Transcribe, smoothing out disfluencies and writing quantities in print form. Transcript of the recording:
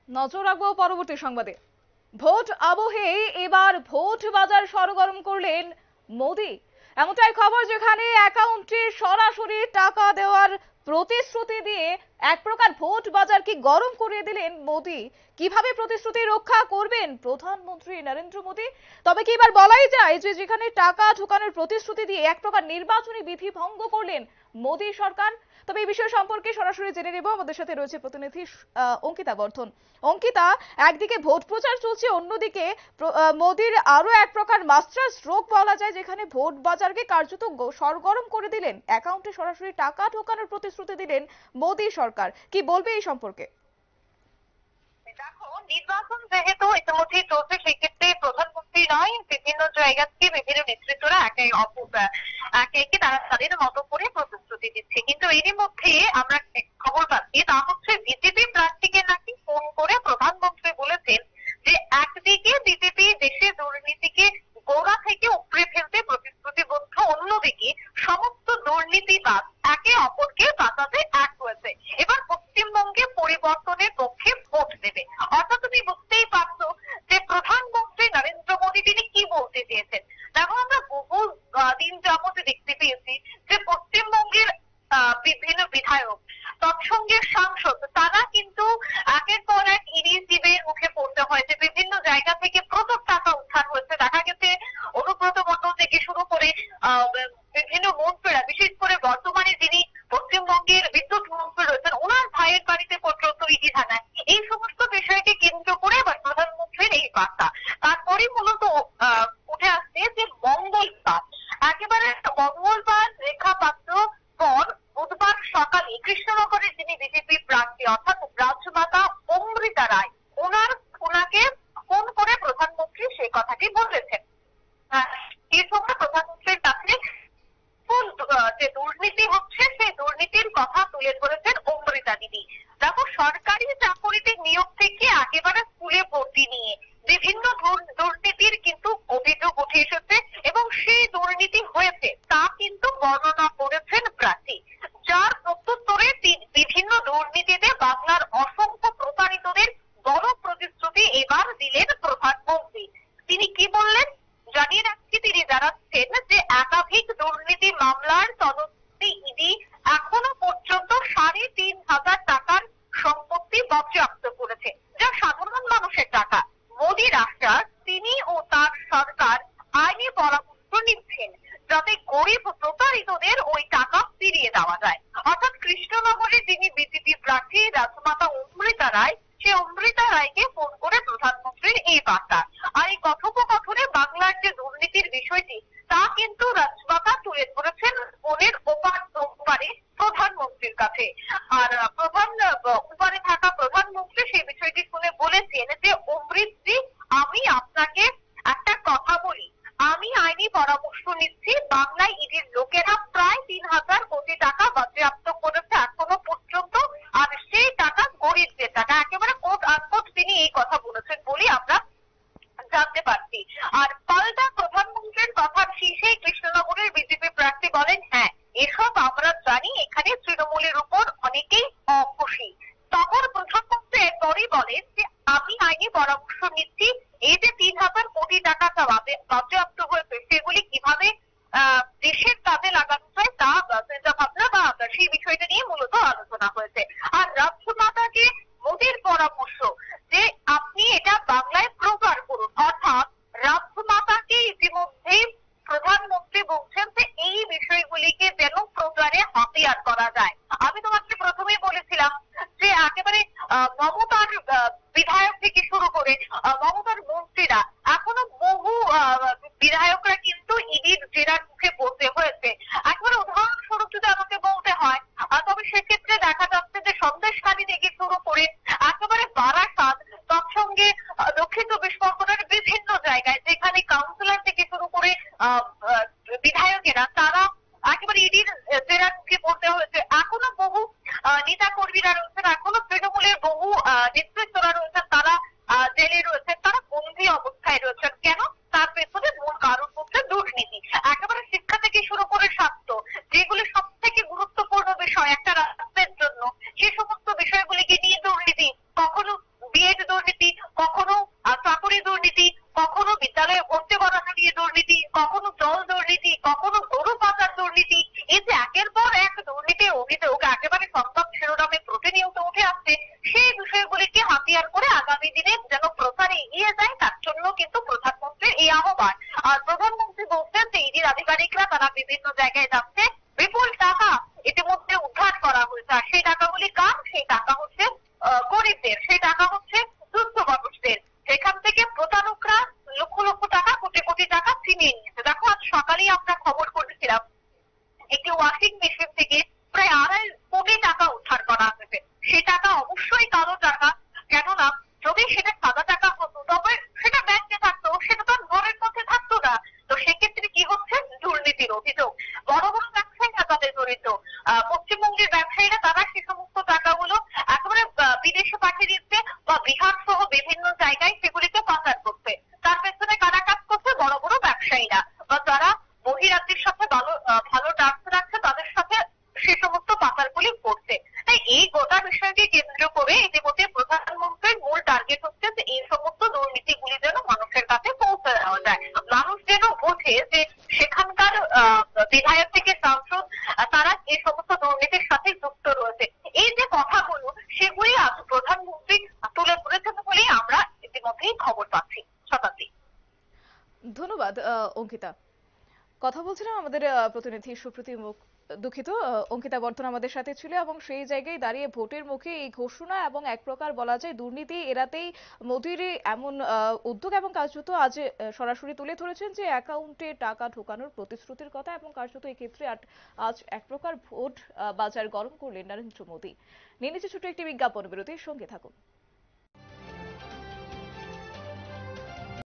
নজর রাখবো পরবর্তী সংবাদে। ভোট আবহে এবার ভোট বাজার সরগরম করলেন মোদী। এমনটাই খবর, যেখানে অ্যাকাউন্টে সরাসরি টাকা দেওয়ার প্রতিশ্রুতি দিয়ে এক প্রকার ভোট বাজার কি গরম করে দিলেন মোদী। কিভাবে প্রতিশ্রুতি রক্ষা করবেন প্রধানমন্ত্রী নরেন্দ্র মোদী? তবে কি এবার বলাই যায় যে যেখানে টাকা ঢোকানোর প্রতিশ্রুতি দিয়ে এক প্রকার নির্বাচনী বিধি ভঙ্গ করলেন মোদী সরকার? তবে এই বিষয় সম্পর্কে সরাসরি জেনে নেব। আমাদের সাথে রয়েছে প্রতিনিধি অঙ্কিতা বর্ধন। অঙ্কিতা, একদিকে ভোট প্রচার চলছে, অন্যদিকে মোদীর আরো এক প্রকার মাস্টার স্ট্রোক বলা যায়, যেখানে ভোট বাজারকে কার্যত সরগরম করে দিলেন, অ্যাকাউন্টে সরাসরি টাকা ঢোকানোর প্রতিশ্রুতি দিলেন মোদী সরকার। কি বলবে এই সম্পর্কে? দেখো, নির্বাচন যেহেতু ইতিমধ্যেই চলছে, সেক্ষেত্রে প্রধানমন্ত্রী নয়, বিভিন্ন জায়গা থেকে বিভিন্ন নেতৃত্বরা একে একে তারা তাদের মতো করে প্রতিশ্রুতি দিচ্ছে। কিন্তু এরই মধ্যে আমরা খবর পাচ্ছি, তা হচ্ছে বিজেপি প্রার্থীকে নাকি ফোন করে প্রধানমন্ত্রী বলেছেন যে একদিকে বিজেপি দেশে দুর্নীতিকে গোড়া থেকে উপড়ে ফেলতে প্রতিশ্রুতিবদ্ধ, অন্যদিকে সমস্ত দুর্নীতিবাদ একে অপরকে বাঁচাতে এক হয়েছে। এবার পশ্চিমবঙ্গে পরিবর্তনের পক্ষে ভোট দেবে। অর্থাৎ তুমি বুঝতেই পারছো যে প্রধানমন্ত্রী নরেন্দ্র মোদী তিনি কি বলতে চেয়েছেন। দেখো, আমরা বহু দিন যাবত দেখতে পেয়েছি যে পশ্চিমবঙ্গের বিভিন্ন বিধায়ক, তৎসঙ্গে সাংসদ, তারা কিন্তু একের পর এক ইডি সিবিআইয়ের মুখে পড়তে হয়েছে। বিভিন্ন জায়গা থেকে প্রচুর টাকা উদ্ধার হয়েছে। দেখা গেছে অনুব্রত মণ্ডল থেকে শুরু করে বিভিন্ন মন্ত্রীরা, বিশেষ করে বর্তমানে যিনি পশ্চিমবঙ্গের বিদ্যুৎ মন্ত্রী রয়েছেন, ওনার ভাইয়ের বাড়িতে পর্যন্ত ইডি থানায়। এই সমস্ত বিষয়কে কেন্দ্র করে এবার প্রধানমন্ত্রীর এই বার্তা। তারপরে মূলত উঠে আসছে যে মঙ্গলবার, একেবারে মঙ্গলবার রেখা পাত্র পর বুধবার সকালে কৃষ্ণনগরের যিনি বিজেপি প্রার্থী, অর্থাৎ রাজমাতা অমৃতা রায়, ওনাকে ফোন করে প্রধানমন্ত্রী সেই কথাটি বলেছেন। এই সময় প্রধানমন্ত্রীর কাছে যে দুর্নীতি হচ্ছে, সেই দুর্নীতির কথা তুলে ধরেছেন অমৃতা দিদি। দেখো, সরকারি চাকরিতে নিয়োগ থেকে একেবারে স্কুলে ভর্তি নিয়ে বিভিন্ন দুর্নীতির কিন্তু অভিযোগ উঠে এসেছে, এবং সেই দুর্নীতি হয়েছে তা কিন্তু বর্ণনা করেছেন প্রার্থী, যার প্রত্যুত্তরে বিভিন্ন দুর্নীতিতে বাংলার অসংখ্য প্রতারিতদের বড় প্রতিশ্রুতি এবার দিলেন প্রধানমন্ত্রী। তিনি কি বললেন জানিয়ে রাখছি। তিনি জানাচ্ছেন যে একাধিক দুর্নীতি মামলার তদন্তে ইডি এখনো পর্যন্ত ৩,৫০০ টাকার সম্পত্তি বাজেয়াপ্ত করেছে, যা সাধারণ মানুষের টাকা। মোদীর আশ্বাস, তিনি ও তার সরকার আইনি পরামর্শ নিচ্ছেন যাতে গরিব প্রতারিতদের ওই টাকা ফিরিয়ে দেওয়া যায়। অর্থাৎ কৃষ্ণনগরে যিনি বিজেপি প্রার্থী রাজমাতা অমৃতা রায়, সে অমৃতা রায়কে ফোন করে প্রধানমন্ত্রীর এই বার্তা। আর এই কথোপকথনে বাংলার যে দুর্নীতির বিষয়টি, তা কিন্তু রাজমাতা তুলে ধরেছেন ফোনের ওপারে প্রধানমন্ত্রীর কাছে। আর ওপারে থাকা প্রধানমন্ত্রী সেই বিষয়টি শুনে বলেছেন যে অমৃতজি, আমি আপনাকে একটা কথা বলি, আমি আইনি পরামর্শ নিচ্ছি। বাংলায় ইডির লোকেরা প্রায় ৩,০০০ কোটি টাকা বাজেয়াপ্ত করেছে এখনো পর্যন্ত, আর সেই টাকা গরিবদের টাকা। একেবারে কোট আনকোট তিনি এই কথা বলেছেন বলে আমরা জানতে পারছি। আর পাল্টা প্রধানমন্ত্রীর কথার শীর্ষে কৃষ্ণনগরের বিজেপি প্রার্থী বলেন, হ্যাঁ, এসব আমরা জানি, এখানে তৃণমূলের উপর অনেকেই খুশি। তখন প্রধানমন্ত্রী এরপরই বলেন যে আমি আইনি পরামর্শ নিচ্ছি, এই যে ৩,০০০ কোটি টাকা বাজেয়াপ্ত হয়েছে, সেগুলি কিভাবে দেশের কাজে লাগানো যায় তা চিন্তা ভাবনা বা সেই বিষয়টা নিয়ে মূলত আলোচনা হয়েছে। আর রাজমাতাকে মোদীর পরামর্শ যে আপনি এটা বাংলায় প্রচার করুন। অর্থাৎ রাজমাতাকে ইতিমধ্যেই প্রধানমন্ত্রী বলছেন যে এই বিষয়গুলিকে যেন প্রচারে হাতিয়ার করা যায়। আমি তোমাকে প্রথমেই বলেছিলাম যে একেবারে মমতার বিধায়ক থেকে শুরু করে মমতার মন্ত্রীরা, এখনো বহু বিধায়করা কিন্তু ইডির জেরার মুখে পড়তে হয়েছে। একেবারে উদাহরণস্বরূপ যদি আমাকে বলতে হয়, তবে সেক্ষেত্রে দেখা যাচ্ছে যে সন্দেশখালী থেকে শুরু করে একেবারে বারাসাত, তৎসঙ্গে দক্ষিণ ২৪ পরগনার বিভিন্ন জায়গায় যেখানে কাউন্সিলর থেকে শুরু করে বিধায়কেরা, তারা একেবারে ইডির জেরার মুখে পড়তে হয়েছে। এখনো বহু নেতা কর্মীরা রয়েছেন, এখনো তৃণমূলের বহু নেতৃত্বরা রয়েছেন, তারা জেলে রয়েছেন, তারা বন্দী অবস্থায় রয়েছেন। কেন? তার পেছনে মূল কারণ হচ্ছে দুর্নীতি। একেবারে শিক্ষা থেকে শুরু করে স্বাস্থ্য, যেগুলি সব থেকে গুরুত্বপূর্ণ বিষয় একটা রাষ্ট্রের জন্য, সে সমস্ত বিষয়গুলিকে নিয়ে দুর্নীতি। কখনো বিএড সেগুলিকে হাতিয়ার করে আগামী দিনে যেন প্রচার এগিয়ে যায়, তার জন্য কিন্তু প্রধানমন্ত্রীর এই আহ্বান। আর প্রধানমন্ত্রী বলছেন যে ইডির আধিকারিকরা তারা বিভিন্ন জায়গায় যাচ্ছে, বিপুল টাকা ইতিমধ্যে উদ্ধার করা হয়েছে। আর সেই টাকাগুলি কার? সেই টাকা হচ্ছে গরিবদের, সেই টাকা হচ্ছে দুস্থ মানুষদের। সেখান থেকে প্রতারকরা লক্ষ লক্ষ টাকা, কোটি কোটি টাকা ছিনিয়ে নিয়েছে। দেখো, আজ সকালেই আমরা খবর করেছিলাম একটি ওয়াশিং মেশিন থেকে প্রায় 2.5 কোটি টাকা উদ্ধার করা হয়েছে। সে টাকা অবশ্যই কালো টাকা, কেননা যদি সেটা সাদা টাকা হতো তবে সেটা ব্যাংকে থাকতো, সেটা তো আর ঘরের মধ্যে থাকতো না। তো সেক্ষেত্রে কি হচ্ছে? দুর্নীতির অভিযোগ। বড় বড় ব্যবসায়ীরা তাদের জড়িত। পশ্চিমবঙ্গের ব্যবসায়ীরা তারা সে সমস্ত টাকাগুলো একেবারে বিদেশে পাঠিয়ে দিচ্ছে বা বিহার সহ বিভিন্ন জায়গায় সেগুলিকে পাচার করছে। তার পেছনে কারা কাজ করছে? বড় বড় ব্যবসায়ীরা বা যারা বহিরাজ্যের সাথে ভালো টার্মস রাখছে, তাদের সাথে সে সমস্ত পাচারগুলি করছে। তাই এই গোটা বিষয়কে কেন্দ্র করে ইতিমধ্যে প্রধানমন্ত্রীর মূল টার্গেট হচ্ছে যে এই সমস্ত দুর্নীতিগুলি যেন মানুষের কাছে পৌঁছে দেওয়া যায়। মানুষ যেন বোঝে যে সেখানকার বিধায়ক থেকে সাংসদ তারা এই সমস্ত দুর্নীতির সাথে যুক্ত রয়েছে। এই যে কথাগুলো সেগুলি আজ প্রধানমন্ত্রী তুলে ধরেছেন বলেই আমরা ইতিমধ্যেই খবর পাচ্ছি। শতাব্দী। ধন্যবাদ অঙ্কিতা। কথা বলছিলাম আমাদের প্রতিনিধি সুপ্রতিম দুঃখিত অঙ্কিতা বর্ধন আমাদের সাথে ছিল এবং সেই জায়গায় দাঁড়িয়ে ভোটের মুখে এই ঘোষণা এবং এক প্রকার বলা যায় দুর্নীতি এড়াতেই মোদির এমন উদ্যোগ এবং কার্যত আজ সরাসরি তুলে ধরেছেন যে অ্যাকাউন্টে টাকা ঢোকানোর প্রতিশ্রুতির কথা এবং কার্যত এই ক্ষেত্রে আজ এক প্রকার ভোট বাজার গরম করলেন নরেন্দ্র মোদী। নিয়ে নিচ্ছে ছোট একটি বিজ্ঞাপন বিরতির সঙ্গে থাকুন।